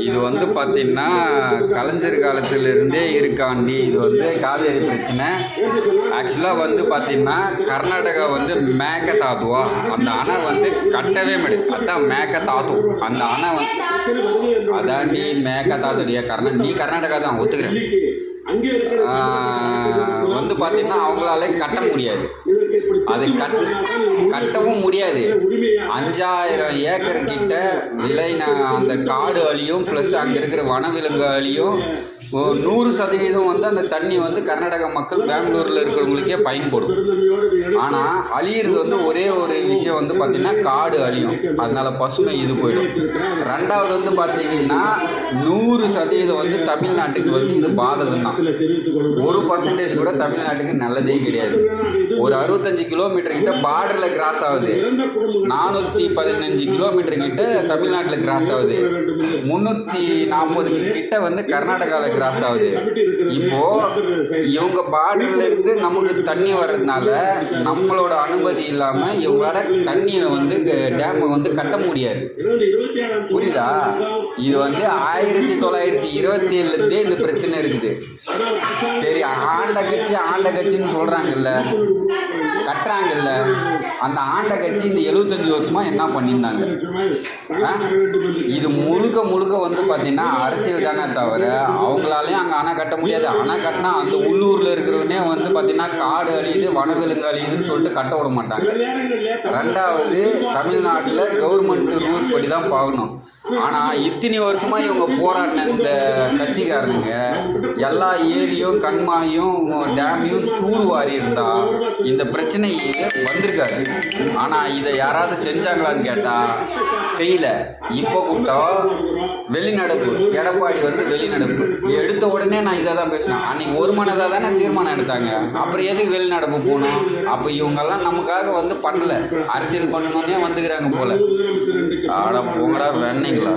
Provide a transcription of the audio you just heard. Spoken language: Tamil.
இது வந்து பார்த்தீங்கன்னா கலைஞர் காலத்திலிருந்தே இருக்காண்டி இது வந்து காவேரி பிரச்சனை. ஆக்சுவலாக வந்து பார்த்தீங்கன்னா கர்நாடகா வந்து மேகதாதுவா அந்த அணை வந்து கட்டவே முடியும். அதான் மேகதாது அந்த அணை வந்து அதான் நீ மேகதாதுடைய நீ கர்நாடகா தான் ஒத்துக்கிறேன். வந்து பார்த்தீங்கன்னா அவங்களால கட்ட முடியாது, அது கட்டவும் முடியாது. 5000 ஏக்கர் கிட்ட அந்த காடு அழியும், ப்ளஸ் அங்கே இருக்கிற வனவிலங்கு அழியும். 100% வந்து அந்த தண்ணி வந்து கர்நாடக மக்கள் பெங்களூரில் இருக்கிறவங்களுக்கே பயன்படும். ஆனால் அழியிறது வந்து ஒரே ஒரு விஷயம் வந்து பார்த்திங்கன்னா காடு அழியும், அதனால் பசுமை இது போயிடும். ரெண்டாவது வந்து பார்த்திங்கன்னா 100% வந்து தமிழ்நாட்டுக்கு வந்து இது பாதகம் தான். 1% கூட தமிழ்நாட்டுக்கு நல்லதே கிடையாது. ஒரு 65 கிலோமீட்டர் கிட்ட பார்டரில் கிராஸ் ஆகுது, 415 கிலோமீட்டர் கிட்ட தமிழ்நாட்டில் கிராஸ் ஆகுது, 340 கிட்ட வந்து கர்நாடகாவில் கிராஸ் ஆகுது. இப்போ இவங்க பார்டர்ல இருந்து நமக்கு தண்ணி வர்றதுனால நம்மளோட அனுமதி இல்லாம இவங்களால தண்ணியை வந்து டேமை வந்து கட்ட முடியாது. புரியுதா? இது வந்து 1927 இந்த பிரச்சனை இருக்குது. சரி, ஆண்ட கட்சின்னு சொல்றாங்கல்ல, கட்டுறாங்கல்ல, அந்த ஆண்ட கட்சி இந்த 75 வருஷமா என்ன பண்ணியிருந்தாங்க? இது முழுக்க வந்து பார்த்தீங்கன்னா அரசியல் தானே தவிர அவங்களாலையும் அங்கே அணை கட்ட முடியாது. அணை கட்டினா அந்த உள்ளூரில் இருக்கிறவனே வந்து பார்த்தீங்கன்னா காடு அழியுது, வனவிலங்கு அழியுதுன்னு சொல்லிட்டு கட்ட விட மாட்டாங்க. ரெண்டாவது, தமிழ்நாட்டில் கவர்மெண்ட் ரூல்ஸ் படி தான் பார்க்கணும். ஆனால் இத்தனை வருஷமாக இவங்க போராடின இந்த கட்சிக்காரனுங்க எல்லா ஏரியும் கண்மாயும் டேமையும் தூர்வாரி இருந்தால் இந்த பிரச்சனை வந்திருக்காது. ஆனால் இதை யாராவது செஞ்சாங்களான்னு கேட்டால் செய்யல. இப்போ கூப்பிட்டா வெளிநடப்பு, எடப்பாடி வந்து வெளிநடப்பு எடுத்த உடனே நான் இதை தான் பேசினேன். அன்றைக்கி ஒரு மனதாக தானே தீர்மானம் எடுத்தாங்க, அப்புறம் எதுக்கு வெளிநடப்பு போகணும்? அப்போ இவங்கெல்லாம் நமக்காக வந்து பண்ணலை, அரசியல் பண்ணணுன்னே வந்துக்கிறாங்க போல். ஆட போங்கடா வேணீங்களா?